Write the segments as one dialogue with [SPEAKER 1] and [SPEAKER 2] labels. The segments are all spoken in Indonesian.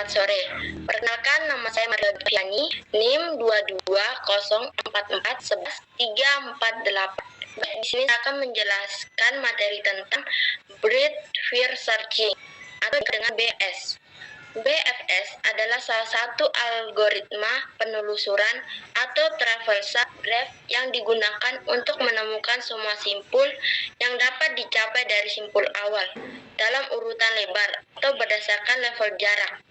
[SPEAKER 1] selamat sore. Perkenalkan, nama saya Maria Fiani, NIM 2204411348. Di sini saya akan menjelaskan materi tentang Breadth First Searching atau dengan BFS. BFS adalah salah satu algoritma penelusuran atau traversal graph yang digunakan untuk menemukan semua simpul yang dapat dicapai dari simpul awal dalam urutan lebar atau berdasarkan level jarak.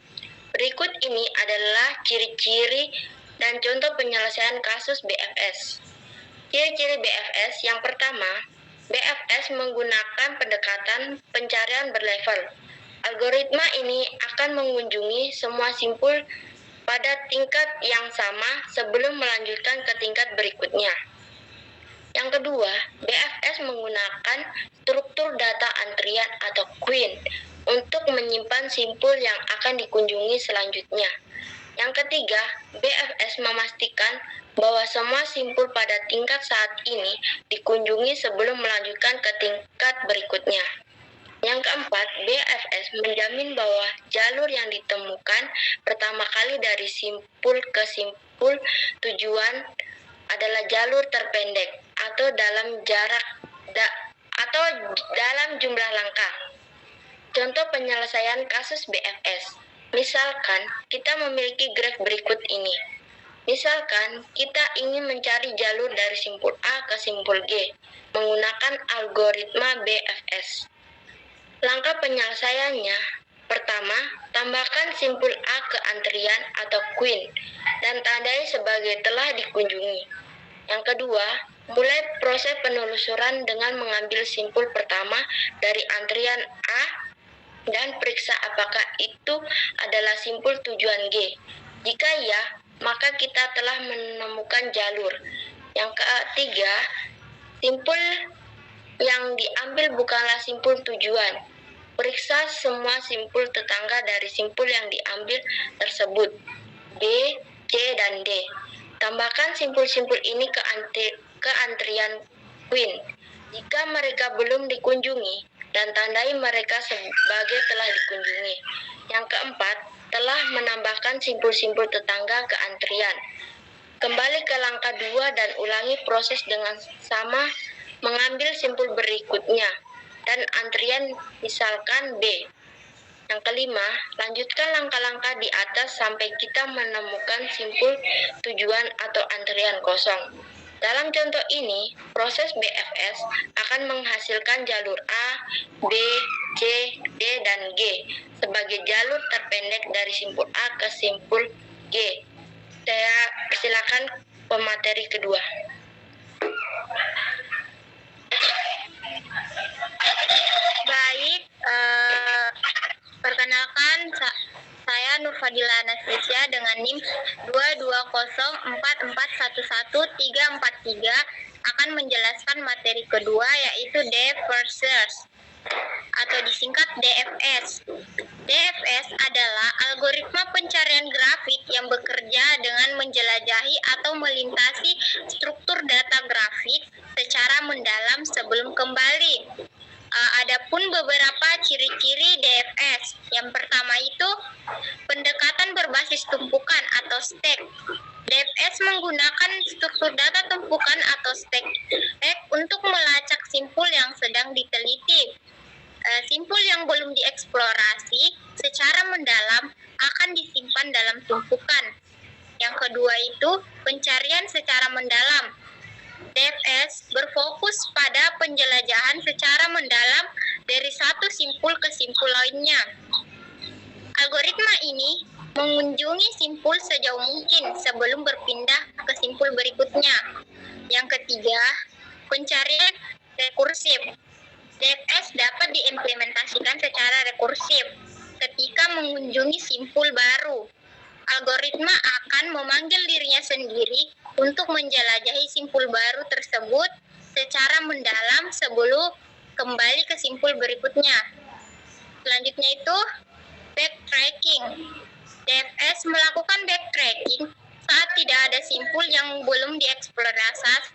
[SPEAKER 1] Berikut ini adalah ciri-ciri dan contoh penyelesaian kasus BFS. Ciri-ciri BFS yang pertama, BFS menggunakan pendekatan pencarian berlevel. Algoritma ini akan mengunjungi semua simpul pada tingkat yang sama sebelum melanjutkan ke tingkat berikutnya. Yang kedua, BFS menggunakan struktur data antrian atau queue untuk menyimpan simpul yang akan dikunjungi selanjutnya. Yang ketiga, BFS memastikan bahwa semua simpul pada tingkat saat ini dikunjungi sebelum melanjutkan ke tingkat berikutnya. Yang keempat, BFS menjamin bahwa jalur yang ditemukan pertama kali dari simpul ke simpul tujuan adalah jalur terpendek atau dalam dalam jumlah langkah. Contoh penyelesaian kasus BFS. Misalkan kita memiliki graf berikut ini. Misalkan kita ingin mencari jalur dari simpul A ke simpul G menggunakan algoritma BFS. Langkah penyelesaiannya, pertama, tambahkan simpul A ke antrian atau queue dan tandai sebagai telah dikunjungi. Yang kedua, mulai proses penelusuran dengan mengambil simpul pertama dari antrian A dan periksa apakah itu adalah simpul tujuan G. Jika ya, maka kita telah menemukan jalur. Yang ketiga, simpul yang diambil bukanlah simpul tujuan. Periksa semua simpul tetangga dari simpul yang diambil tersebut, B, C, dan D. Tambahkan simpul-simpul ini ke antrian queue jika mereka belum dikunjungi dan tandai mereka sebagai telah dikunjungi. Yang keempat, telah menambahkan simpul-simpul tetangga ke antrian. Kembali ke langkah 2 dan ulangi proses dengan sama mengambil simpul berikutnya dan antrian misalkan B. Yang kelima, lanjutkan langkah-langkah di atas sampai kita menemukan simpul tujuan atau antrian kosong. Dalam contoh ini, proses BFS akan menghasilkan jalur A, B, C, D, dan G sebagai jalur terpendek dari simpul A ke simpul G. Saya persilakan pemateri kedua.
[SPEAKER 2] Baik, perkenalkan saya Nurfadila Anastasia dengan NIM 2204411343 akan menjelaskan materi kedua yaitu Depth First Search atau disingkat DFS. DFS adalah algoritma pencarian grafik yang bekerja dengan menjelajahi atau melintasi struktur data grafik secara mendalam sebelum kembali. Adapun beberapa ciri-ciri DFS. Yang pertama itu pendekatan berbasis tumpukan atau stack. DFS menggunakan struktur data tumpukan atau stack untuk melacak simpul yang sedang diteliti. Simpul yang belum dieksplorasi secara mendalam akan disimpan dalam tumpukan. Yang kedua itu pencarian secara mendalam. DFS berfokus pada penjelajahan secara mendalam dari satu simpul ke simpul lainnya. Algoritma ini mengunjungi simpul sejauh mungkin sebelum berpindah ke simpul berikutnya. Yang ketiga, pencarian rekursif. DFS dapat diimplementasikan secara rekursif ketika mengunjungi simpul baru. Algoritma akan memanggil dirinya sendiri untuk menjelajahi simpul baru tersebut secara mendalam sebelum kembali ke simpul berikutnya. Selanjutnya itu backtracking. DFS melakukan backtracking saat tidak ada simpul yang belum dieksplorasi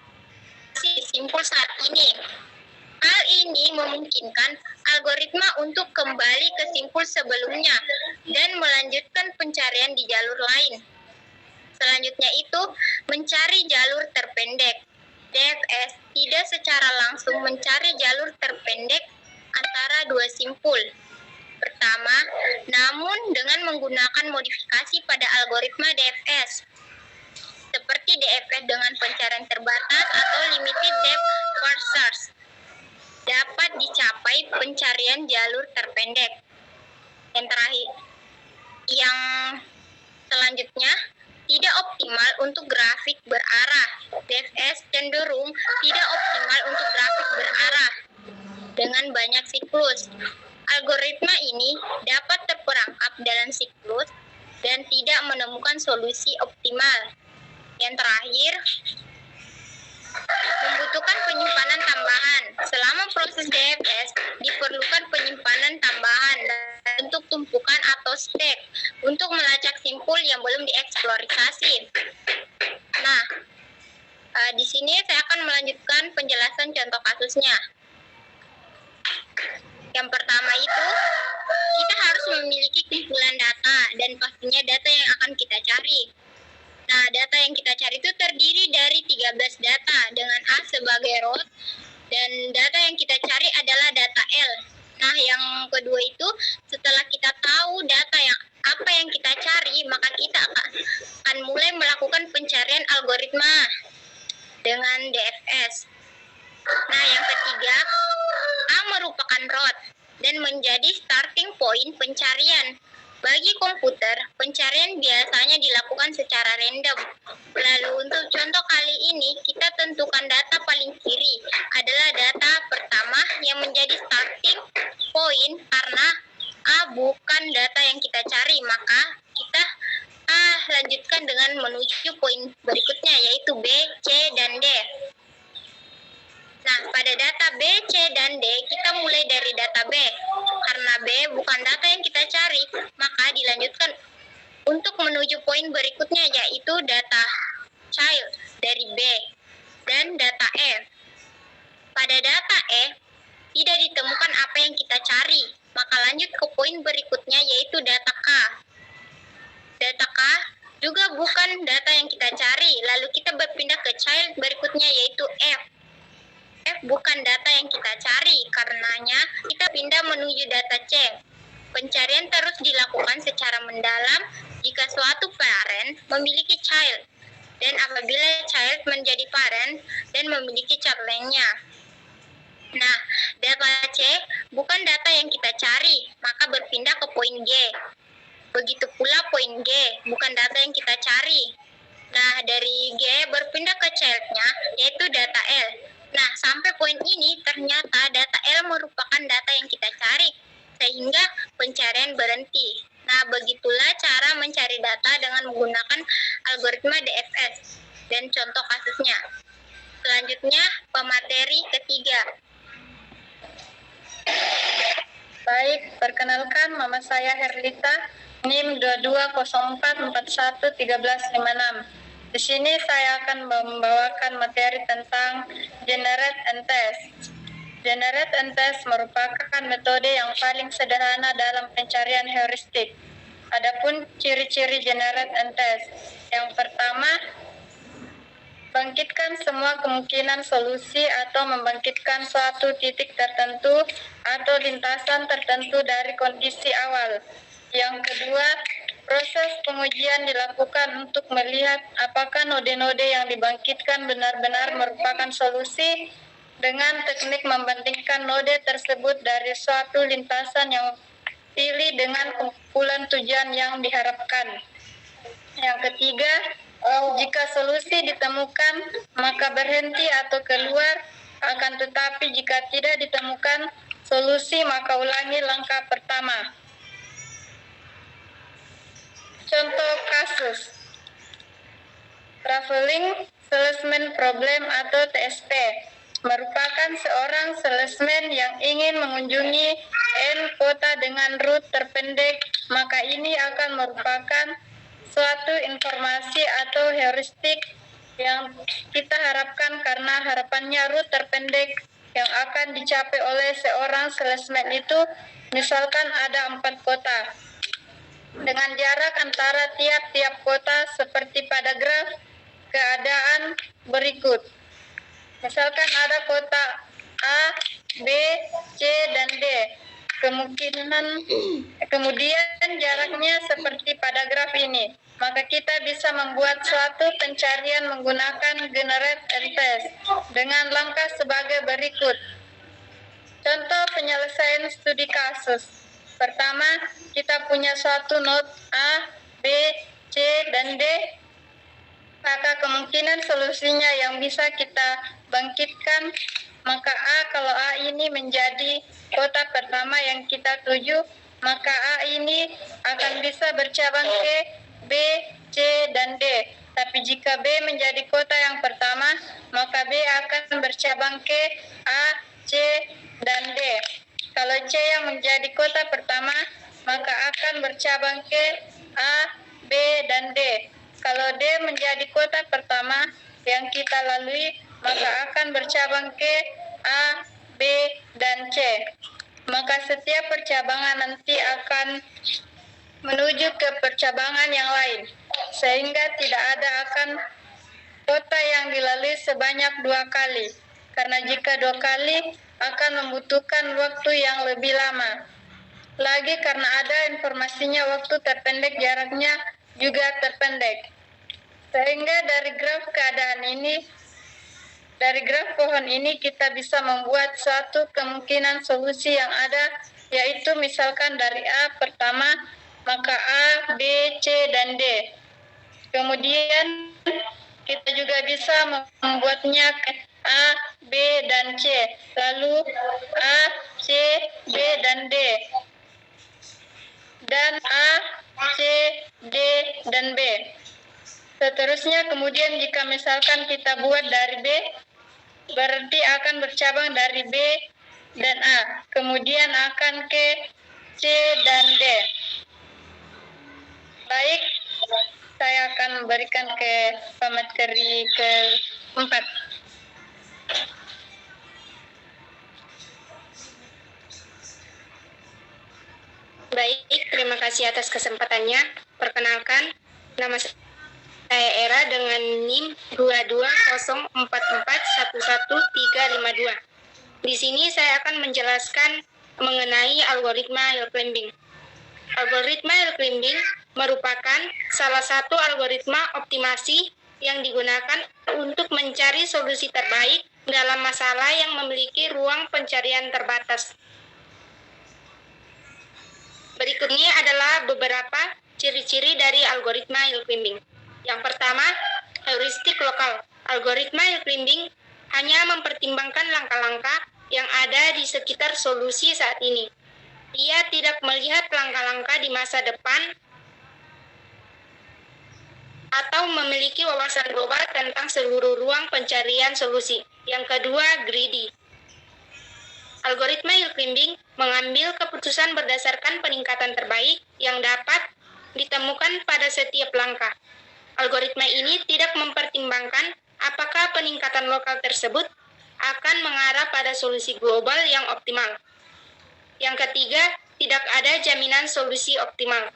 [SPEAKER 2] simpul saat ini. Hal ini memungkinkan algoritma untuk kembali ke simpul sebelumnya dan melanjutkan pencarian di jalur lain. Selanjutnya itu mencari jalur terpendek. DFS tidak secara langsung mencari jalur terpendek antara dua simpul. Pertama, namun dengan menggunakan modifikasi pada algoritma DFS, seperti DFS dengan pencarian terbatas atau limited depth first search, dapat dicapai pencarian jalur terpendek. Yang selanjutnya, tidak optimal untuk grafik berarah. DFS cenderung tidak optimal untuk grafik berarah dengan banyak siklus. Algoritma ini dapat terperangkap dalam siklus dan tidak menemukan solusi optimal. Yang terakhir, membutuhkan penyimpanan tambahan. Selama proses DFS, diperlukan penyimpanan tambahan untuk tumpukan atau stack untuk melacak simpul yang belum dieksplorasi. Nah, di sini saya akan melanjutkan penjelasan contoh kasusnya. Yang pertama itu, kita harus memiliki kumpulan data dan pastinya data yang akan kita cari. Nah, data yang kita cari itu terdiri dari 13 data dengan A sebagai root dan data yang kita cari adalah data L. Nah, yang kedua itu setelah kita tahu data yang apa yang kita cari, maka kita akan mulai melakukan pencarian algoritma dengan DFS. Nah, yang ketiga, A merupakan root dan menjadi starting point pencarian. Bagi komputer, pencarian biasanya dilakukan secara random. Lalu untuk contoh kali ini, kita tentukan data paling kiri adalah data pertama yang menjadi starting point karena A bukan data yang kita cari, maka kita lanjutkan dengan menuju poin berikutnya yaitu B, C, dan D. Nah, pada data B, C, dan D, kita mulai dari data B. Karena B bukan data yang kita cari, maka dilanjutkan untuk menuju poin berikutnya yaitu data child dari B dan data E. Pada data E, tidak ditemukan apa yang kita cari, maka lanjut ke poin berikutnya yaitu data K. Data K juga bukan data yang kita cari, lalu kita berpindah ke child berikutnya yaitu F. F bukan data yang kita cari, karenanya kita pindah menuju data C. Pencarian terus dilakukan secara mendalam jika suatu parent memiliki child, dan apabila child menjadi parent dan memiliki child lainnya. Nah, data C bukan data yang kita cari, maka berpindah ke poin G. Begitu pula poin G, bukan data yang kita cari. Nah, dari G berpindah ke child-nya, yaitu data L. Nah, sampai poin ini ternyata data L merupakan data yang kita cari, sehingga pencarian berhenti. Nah, begitulah cara mencari data dengan menggunakan algoritma DFS dan contoh kasusnya. Selanjutnya, pemateri ketiga.
[SPEAKER 3] Baik, perkenalkan nama saya Herlita, NIM 2204411356. Di sini saya akan membawakan materi tentang Generate and Test. Generate and Test merupakan metode yang paling sederhana dalam pencarian heuristik. Adapun ciri-ciri Generate and Test. Yang pertama, bangkitkan semua kemungkinan solusi atau membangkitkan suatu titik tertentu atau lintasan tertentu dari kondisi awal. Yang kedua, proses pengujian dilakukan untuk melihat apakah node-node yang dibangkitkan benar-benar merupakan solusi dengan teknik membandingkan node tersebut dari suatu lintasan yang pilih dengan kumpulan tujuan yang diharapkan. Yang ketiga, jika solusi ditemukan, maka berhenti atau keluar, akan tetapi jika tidak ditemukan solusi, maka ulangi langkah pertama. Contoh kasus, Traveling Salesman Problem atau TSP merupakan seorang salesman yang ingin mengunjungi N kota dengan rute terpendek, maka ini akan merupakan suatu informasi atau heuristik yang kita harapkan karena harapannya rute terpendek yang akan dicapai oleh seorang salesman itu misalkan ada 4 kota dengan jarak antara tiap-tiap kota seperti pada graf keadaan berikut. Misalkan ada kota A, B, C, dan D. Kemudian jaraknya seperti pada graf ini. Maka kita bisa membuat suatu pencarian menggunakan generate and paste dengan langkah sebagai berikut. Contoh penyelesaian studi kasus. Pertama, kita punya suatu node A, B, C, dan D. Maka kemungkinan solusinya yang bisa kita bangkitkan, maka A, kalau A ini menjadi kota pertama yang kita tuju, maka A ini akan bisa bercabang ke B, C, dan D. Tapi jika B menjadi kota yang pertama, maka B akan bercabang ke A, C, dan D. Kalau C yang menjadi kota pertama, maka akan bercabang ke A, B, dan D. Kalau D menjadi kota pertama yang kita lalui, maka akan bercabang ke A, B, dan C. Maka setiap percabangan nanti akan menuju ke percabangan yang lain, sehingga tidak ada akan kota yang dilalui sebanyak 2 kali. Karena jika 2 kali akan membutuhkan waktu yang lebih lama. Lagi karena ada informasinya waktu terpendek jaraknya juga terpendek. Sehingga dari graf keadaan ini, dari graf pohon ini kita bisa membuat suatu kemungkinan solusi yang ada, yaitu misalkan dari A pertama, maka A, B, C, dan D. Kemudian kita juga bisa membuatnya ke A, B, dan C. Lalu A, C, B, dan D. Dan A, C, D, dan B. Seterusnya kemudian jika misalkan kita buat dari B, berarti akan bercabang dari B dan A. Kemudian akan ke C dan D. Baik, saya akan memberikan ke pemateri keempat.
[SPEAKER 4] Baik, terima kasih atas kesempatannya. Perkenalkan, nama saya Era dengan NIM 22044111352. Di sini saya akan menjelaskan mengenai algoritma hill climbing. Algoritma hill climbing merupakan salah satu algoritma optimasi yang digunakan untuk mencari solusi terbaik dalam masalah yang memiliki ruang pencarian terbatas. Berikut ini adalah beberapa ciri-ciri dari algoritma hill climbing. Yang pertama, heuristik lokal. Algoritma hill climbing hanya mempertimbangkan langkah-langkah yang ada di sekitar solusi saat ini. Ia tidak melihat langkah-langkah di masa depan atau memiliki wawasan global tentang seluruh ruang pencarian solusi. Yang kedua, greedy. Algoritma hill climbing mengambil keputusan berdasarkan peningkatan terbaik yang dapat ditemukan pada setiap langkah. Algoritma ini tidak mempertimbangkan apakah peningkatan lokal tersebut akan mengarah pada solusi global yang optimal. Yang ketiga, tidak ada jaminan solusi optimal.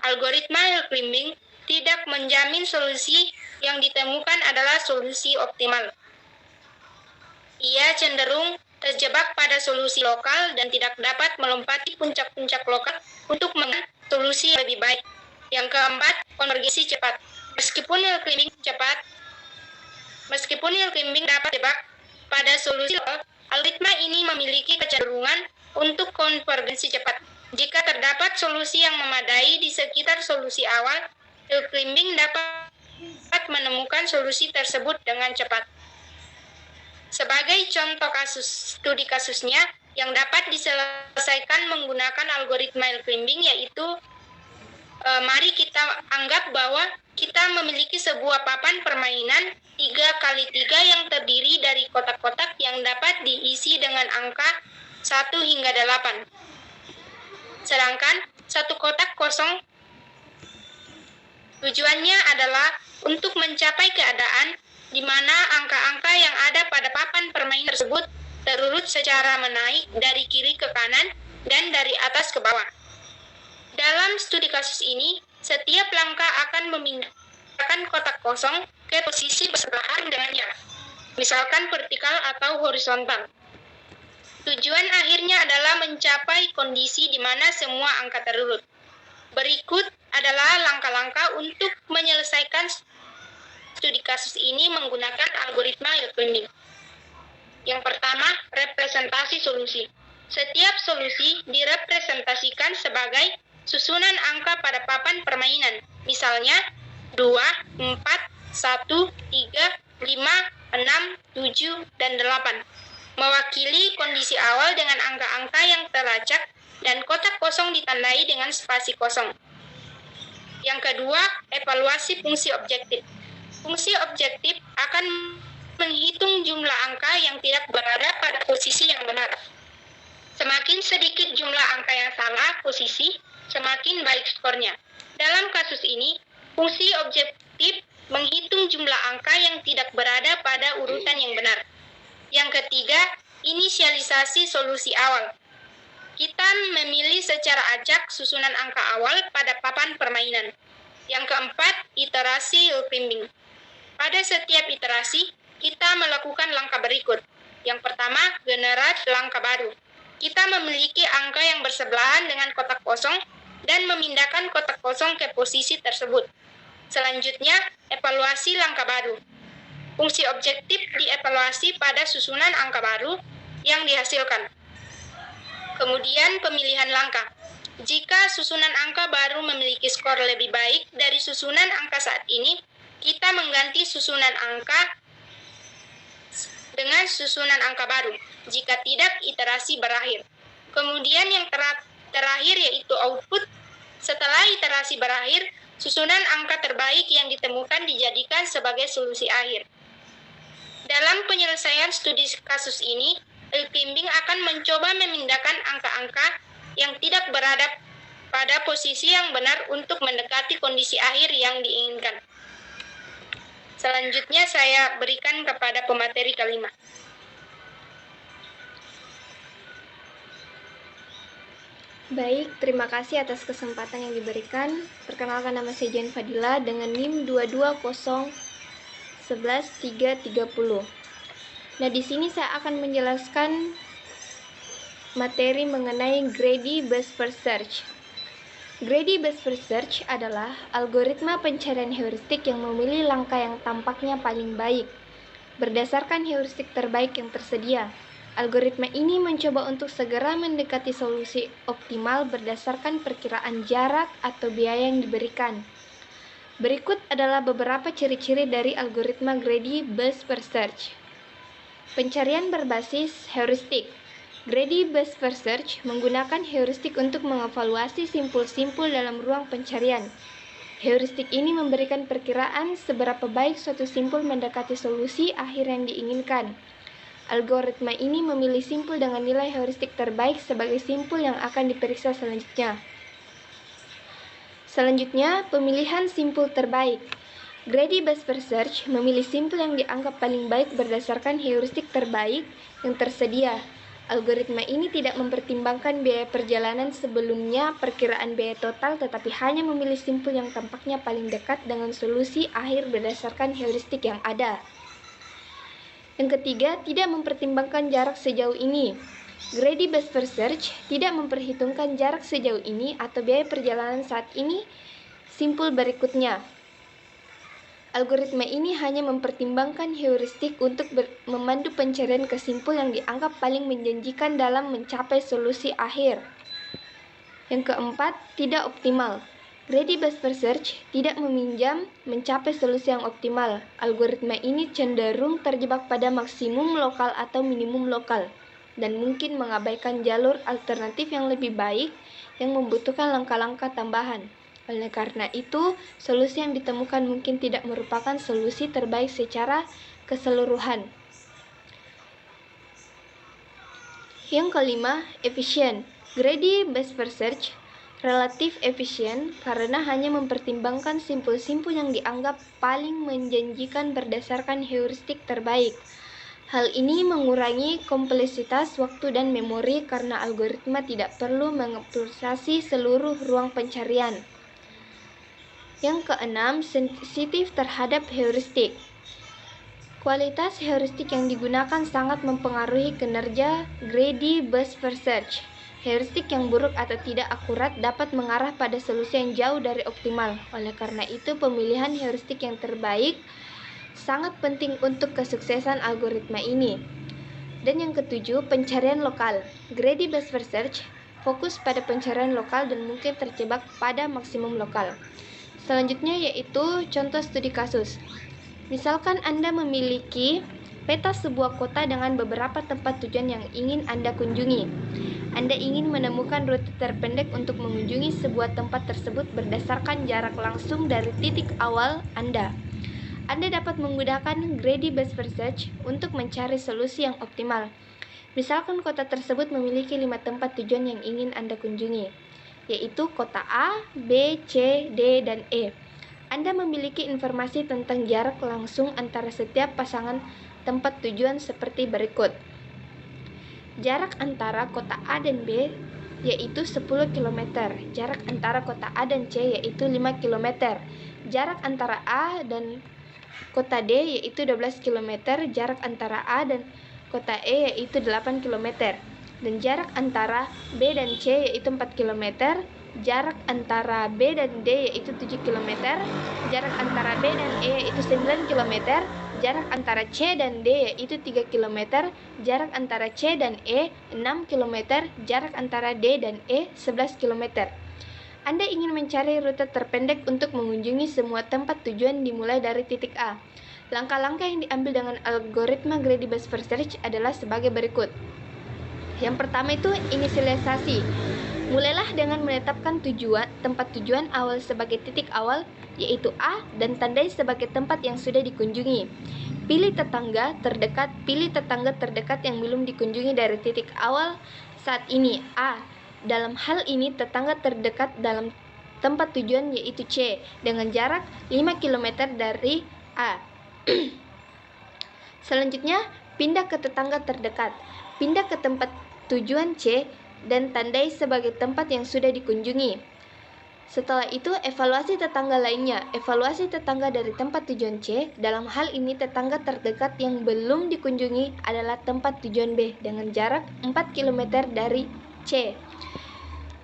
[SPEAKER 4] Algoritma hill climbing tidak menjamin solusi yang ditemukan adalah solusi optimal. Ia cenderung terjebak pada solusi lokal dan tidak dapat melompati puncak-puncak lokal untuk mengambil solusi yang lebih baik. Yang keempat, konvergensi cepat. Meskipun hill climbing dapat terjebak pada solusi lokal, algoritma ini memiliki kecenderungan untuk konvergensi cepat. Jika terdapat solusi yang memadai di sekitar solusi awal, hill climbing dapat menemukan solusi tersebut dengan cepat. Sebagai contoh studi kasusnya yang dapat diselesaikan menggunakan algoritma hill climbing, yaitu mari kita anggap bahwa kita memiliki sebuah papan permainan 3x3 yang terdiri dari kotak-kotak yang dapat diisi dengan angka 1 hingga 8. Sedangkan satu kotak kosong tujuannya adalah untuk mencapai keadaan di mana angka-angka yang ada pada papan permainan tersebut terurut secara menaik dari kiri ke kanan dan dari atas ke bawah. Dalam studi kasus ini, setiap langkah akan memindahkan kotak kosong ke posisi bersebelahan dengannya, misalkan vertikal atau horizontal. Tujuan akhirnya adalah mencapai kondisi di mana semua angka terurut. Berikut adalah langkah-langkah untuk menyelesaikan studi kasus ini menggunakan algoritma Hill-Fleming. Yang pertama, representasi solusi. Setiap solusi direpresentasikan sebagai susunan angka pada papan permainan. Misalnya, 2, 4, 1, 3, 5, 6, 7, dan 8. Mewakili kondisi awal dengan angka-angka yang teracak dan kotak kosong ditandai dengan spasi kosong. Yang kedua, evaluasi fungsi objektif. Fungsi objektif akan menghitung jumlah angka yang tidak berada pada posisi yang benar. Semakin sedikit jumlah angka yang salah posisi, semakin baik skornya. Dalam kasus ini, fungsi objektif menghitung jumlah angka yang tidak berada pada urutan yang benar. Yang ketiga, inisialisasi solusi awal. Kita memilih secara acak susunan angka awal pada papan permainan. Yang keempat, iterasi Hill-Fleming. Pada setiap iterasi, kita melakukan langkah berikut. Yang pertama, generate langkah baru. Kita memiliki angka yang bersebelahan dengan kotak kosong dan memindahkan kotak kosong ke posisi tersebut. Selanjutnya, evaluasi langkah baru. Fungsi objektif dievaluasi pada susunan angka baru yang dihasilkan. Kemudian pemilihan langkah. Jika susunan angka baru memiliki skor lebih baik dari susunan angka saat ini, kita mengganti susunan angka dengan susunan angka baru. Jika tidak, iterasi berakhir. Kemudian yang terakhir yaitu output. Setelah iterasi berakhir, susunan angka terbaik yang ditemukan dijadikan sebagai solusi akhir. Dalam penyelesaian studi kasus ini, Hill-Fleming akan mencoba memindahkan angka-angka yang tidak berada pada posisi yang benar untuk mendekati kondisi akhir yang diinginkan. Selanjutnya saya berikan kepada pemateri kelima.
[SPEAKER 5] Baik, terima kasih atas kesempatan yang diberikan. Perkenalkan, nama saya Jen Fadila dengan NIM 220111330. Nah, di sini saya akan menjelaskan materi mengenai Greedy Best First Search. Greedy Best First Search adalah algoritma pencarian heuristik yang memilih langkah yang tampaknya paling baik berdasarkan heuristik terbaik yang tersedia. Algoritma ini mencoba untuk segera mendekati solusi optimal berdasarkan perkiraan jarak atau biaya yang diberikan. Berikut adalah beberapa ciri-ciri dari algoritma Greedy Best First Search. Pencarian berbasis heuristik. Greedy Best First Search menggunakan heuristik untuk mengevaluasi simpul-simpul dalam ruang pencarian. Heuristik ini memberikan perkiraan seberapa baik suatu simpul mendekati solusi akhir yang diinginkan. Algoritma ini memilih simpul dengan nilai heuristik terbaik sebagai simpul yang akan diperiksa selanjutnya. Selanjutnya, pemilihan simpul terbaik. Greedy Best First Search memilih simpul yang dianggap paling baik berdasarkan heuristik terbaik yang tersedia. Algoritma ini tidak mempertimbangkan biaya perjalanan sebelumnya, perkiraan biaya total, tetapi hanya memilih simpul yang tampaknya paling dekat dengan solusi akhir berdasarkan heuristik yang ada. Yang ketiga, tidak mempertimbangkan jarak sejauh ini. Greedy Best First Search tidak memperhitungkan jarak sejauh ini atau biaya perjalanan saat ini simpul berikutnya. Algoritma ini hanya mempertimbangkan heuristik untuk memandu pencarian ke simpul yang dianggap paling menjanjikan dalam mencapai solusi akhir. Yang keempat, tidak optimal. Greedy Best First Search tidak meminjam mencapai solusi yang optimal. Algoritma ini cenderung terjebak pada maksimum lokal atau minimum lokal dan mungkin mengabaikan jalur alternatif yang lebih baik yang membutuhkan langkah-langkah tambahan. Oleh karena itu, solusi yang ditemukan mungkin tidak merupakan solusi terbaik secara keseluruhan. Yang kelima, efisien. Greedy Best First Search relatif efisien karena hanya mempertimbangkan simpul-simpul yang dianggap paling menjanjikan berdasarkan heuristik terbaik. Hal ini mengurangi kompleksitas waktu dan memori karena algoritma tidak perlu mengeksploitasi seluruh ruang pencarian. Yang keenam, sensitif terhadap heuristik. Kualitas heuristik yang digunakan sangat mempengaruhi kinerja greedy best first search. Heuristik yang buruk atau tidak akurat dapat mengarah pada solusi yang jauh dari optimal. Oleh karena itu, pemilihan heuristik yang terbaik sangat penting untuk kesuksesan algoritma ini. Dan yang ketujuh, pencarian lokal. Greedy best first search fokus pada pencarian lokal dan mungkin terjebak pada maksimum lokal. Selanjutnya yaitu contoh studi kasus. Misalkan Anda memiliki peta sebuah kota dengan beberapa tempat tujuan yang ingin Anda kunjungi. Anda ingin menemukan rute terpendek untuk mengunjungi sebuah tempat tersebut berdasarkan jarak langsung dari titik awal Anda. Anda dapat menggunakan greedy best first search untuk mencari solusi yang optimal. Misalkan kota tersebut memiliki 5 tempat tujuan yang ingin Anda kunjungi, yaitu kota A, B, C, D, dan E. Anda memiliki informasi tentang jarak langsung antara setiap pasangan tempat tujuan seperti berikut. Jarak antara kota A dan B yaitu 10 km. Jarak antara kota A dan C yaitu 5 km. Jarak antara A dan kota D yaitu 12 km. Jarak antara A dan kota E yaitu 8 km. Dan jarak antara B dan C yaitu 4 km. Jarak antara B dan D yaitu 7 km, jarak antara B dan E yaitu 9 km, jarak antara C dan D yaitu 3 km, jarak antara C dan E 6 km, jarak antara D dan E 11 km. Anda ingin mencari rute terpendek untuk mengunjungi semua tempat tujuan dimulai dari titik A. Langkah-langkah yang diambil dengan algoritma greedy best first search adalah sebagai berikut. Yang pertama itu inisialisasi. Mulailah dengan menetapkan tempat tujuan awal sebagai titik awal, yaitu A, dan tandai sebagai tempat yang sudah dikunjungi. Pilih tetangga terdekat yang belum dikunjungi dari titik awal saat ini, A. Dalam hal ini, tetangga terdekat dalam tempat tujuan yaitu C, dengan jarak 5 km dari A. Selanjutnya, pindah ke tetangga terdekat. Pindah ke tempat tujuan C dan tandai sebagai tempat yang sudah dikunjungi. Setelah itu, evaluasi tetangga lainnya. Evaluasi tetangga dari tempat tujuan C. Dalam hal ini, tetangga terdekat yang belum dikunjungi adalah tempat tujuan B dengan jarak 4 km dari C.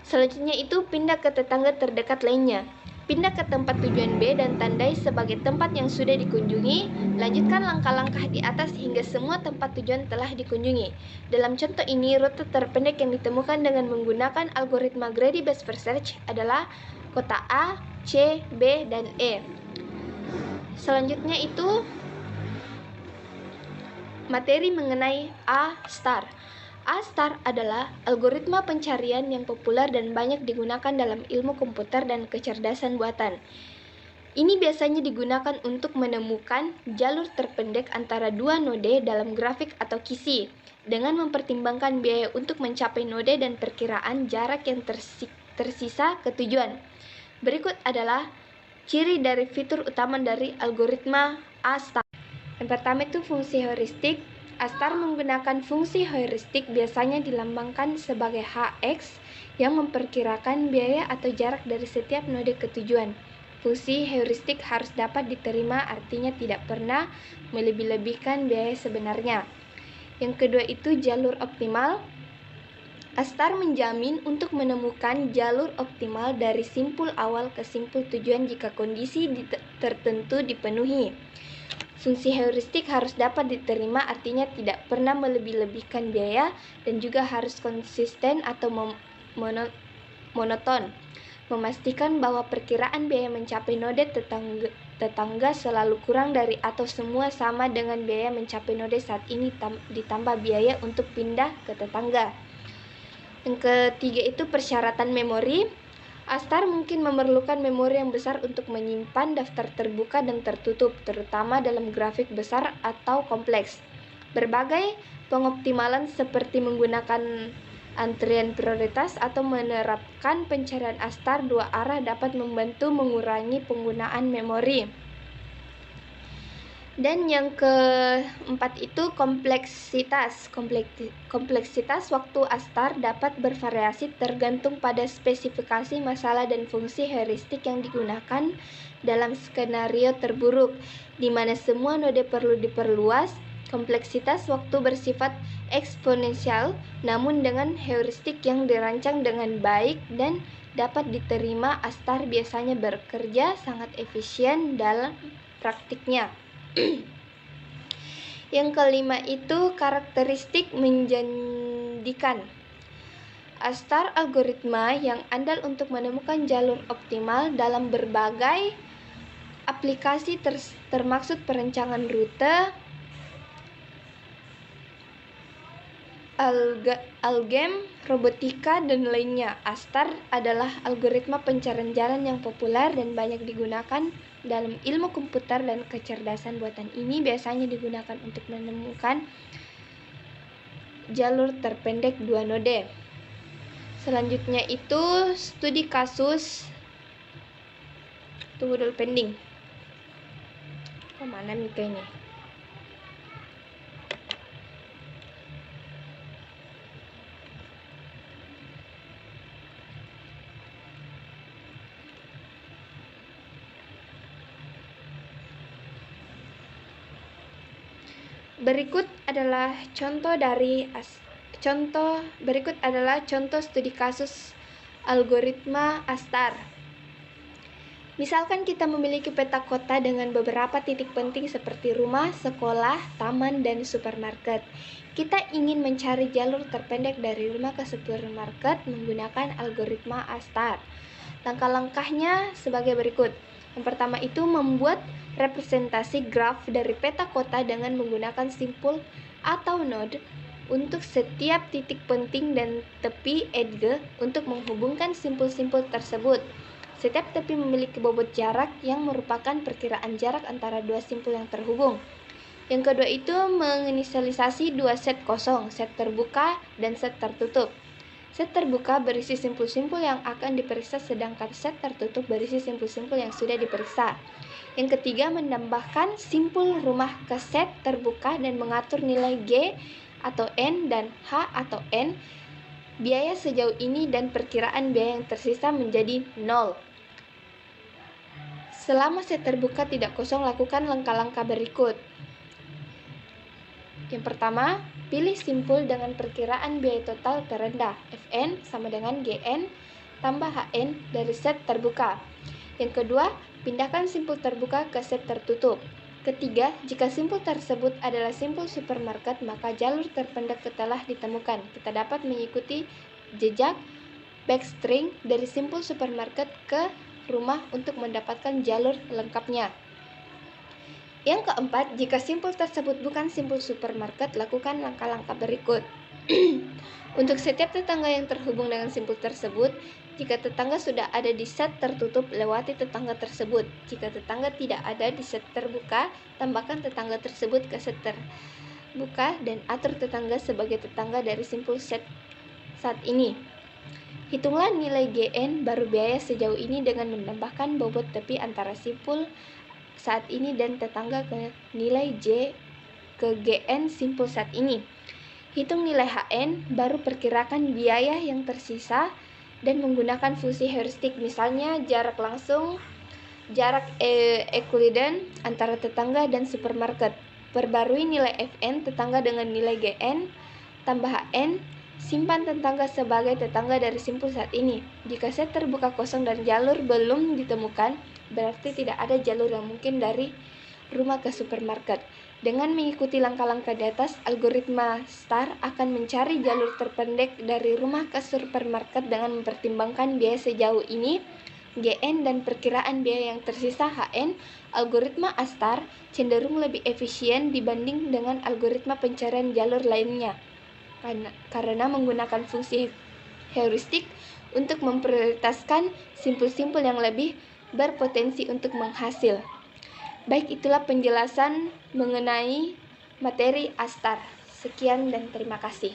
[SPEAKER 5] Selanjutnya itu, pindah ke tetangga terdekat lainnya. Pindah ke tempat tujuan B dan tandai sebagai tempat yang sudah dikunjungi. Lanjutkan langkah-langkah di atas hingga semua tempat tujuan telah dikunjungi. Dalam contoh ini, rute terpendek yang ditemukan dengan menggunakan algoritma greedy best first search adalah kota A, C, B, dan E. Selanjutnya itu materi mengenai A star. A star adalah algoritma pencarian yang populer dan banyak digunakan dalam ilmu komputer dan kecerdasan buatan. Ini biasanya digunakan untuk menemukan jalur terpendek antara dua node dalam grafik atau QC, dengan mempertimbangkan biaya untuk mencapai node dan perkiraan jarak yang tersisa ke tujuan. Berikut adalah ciri dari fitur utama dari algoritma A star. Yang pertama itu fungsi heuristik. A star menggunakan fungsi heuristik biasanya dilambangkan sebagai Hx yang memperkirakan biaya atau jarak dari setiap node ke tujuan. Fungsi heuristik harus dapat diterima, artinya tidak pernah melebih-lebihkan biaya sebenarnya. Yang kedua itu jalur optimal. A star menjamin untuk menemukan jalur optimal dari simpul awal ke simpul tujuan jika kondisi tertentu dipenuhi. Fungsi heuristik harus dapat diterima, artinya tidak pernah melebih-lebihkan biaya dan juga harus konsisten atau monoton. Memastikan bahwa perkiraan biaya mencapai node tetangga selalu kurang dari atau semua sama dengan biaya mencapai node saat ini ditambah biaya untuk pindah ke tetangga. Yang ketiga itu persyaratan memori. A star mungkin memerlukan memori yang besar untuk menyimpan daftar terbuka dan tertutup, terutama dalam grafik besar atau kompleks. Berbagai pengoptimalan seperti menggunakan antrian prioritas atau menerapkan pencarian A star dua arah dapat membantu mengurangi penggunaan memori. Dan yang keempat itu kompleksitas. Kompleksitas waktu Astar dapat bervariasi tergantung pada spesifikasi masalah dan fungsi heuristik yang digunakan dalam skenario terburuk, di mana semua node perlu diperluas. Kompleksitas waktu bersifat eksponensial, namun dengan heuristik yang dirancang dengan baik dan dapat diterima, Astar biasanya bekerja sangat efisien dalam praktiknya. Yang kelima itu karakteristik menjanjikan. Astar algoritma yang andal untuk menemukan jalur optimal dalam berbagai aplikasi termaksud perencanaan rute, algem, robotika, dan lainnya. Astar adalah algoritma pencarian jalan yang populer dan banyak digunakan dalam ilmu komputer dan kecerdasan buatan. Ini biasanya digunakan untuk menemukan jalur terpendek dua node. Selanjutnya itu studi kasus. Tunggu dulu, pending. Mana Mika ini? Berikut adalah contoh studi kasus algoritma Astar. Misalkan kita memiliki peta kota dengan beberapa titik penting seperti rumah, sekolah, taman, dan supermarket. Kita ingin mencari jalur terpendek dari rumah ke supermarket menggunakan algoritma Astar. Langkah-langkahnya sebagai berikut. Yang pertama itu membuat representasi graf dari peta kota dengan menggunakan simpul atau node untuk setiap titik penting dan tepi edge untuk menghubungkan simpul-simpul tersebut. Setiap tepi memiliki bobot jarak yang merupakan perkiraan jarak antara dua simpul yang terhubung. Yang kedua itu menginisialisasi dua set kosong, set terbuka dan set tertutup. Set terbuka berisi simpul-simpul yang akan diperiksa, sedangkan set tertutup berisi simpul-simpul yang sudah diperiksa. Yang ketiga, menambahkan simpul rumah ke set terbuka dan mengatur nilai G atau N dan H atau N, biaya sejauh ini dan perkiraan biaya yang tersisa menjadi 0. Selama set terbuka tidak kosong, lakukan langkah-langkah berikut. Yang pertama, pilih simpul dengan perkiraan biaya total terendah, Fn sama dengan Gn tambah Hn dari set terbuka. Yang kedua, pindahkan simpul terbuka ke set tertutup. Ketiga, jika simpul tersebut adalah simpul supermarket, maka jalur terpendek telah ditemukan. Kita dapat mengikuti jejak backstring dari simpul supermarket ke rumah untuk mendapatkan jalur lengkapnya. Yang keempat, jika simpul tersebut bukan simpul supermarket, lakukan langkah-langkah berikut. Untuk setiap tetangga yang terhubung dengan simpul tersebut, jika tetangga sudah ada di set tertutup, lewati tetangga tersebut. Jika tetangga tidak ada di set terbuka, tambahkan tetangga tersebut ke set terbuka dan atur tetangga sebagai tetangga dari simpul set saat ini. Hitunglah nilai Gn baru biaya sejauh ini dengan menambahkan bobot tepi antara simpul saat ini dan tetangga ke nilai J ke Gn simpul saat ini. Hitung nilai Hn, baru perkirakan biaya yang tersisa dan menggunakan fungsi heuristik, misalnya jarak langsung, jarak Euclidean antara tetangga dan supermarket. Perbarui nilai Fn tetangga dengan nilai Gn tambah Hn, simpan tetangga sebagai tetangga dari simpul saat ini. Jika set terbuka kosong dan jalur belum ditemukan, berarti tidak ada jalur yang mungkin dari rumah ke supermarket. Dengan mengikuti langkah-langkah di atas, algoritma Star akan mencari jalur terpendek dari rumah ke supermarket dengan mempertimbangkan biaya sejauh ini, Gn, dan perkiraan biaya yang tersisa Hn. Algoritma Astar cenderung lebih efisien dibanding dengan algoritma pencarian jalur lainnya karena menggunakan fungsi heuristik untuk memprioritaskan simpul-simpul yang lebih berpotensi untuk menghasil. Baik, itulah penjelasan mengenai materi Astar. Sekian dan terima kasih.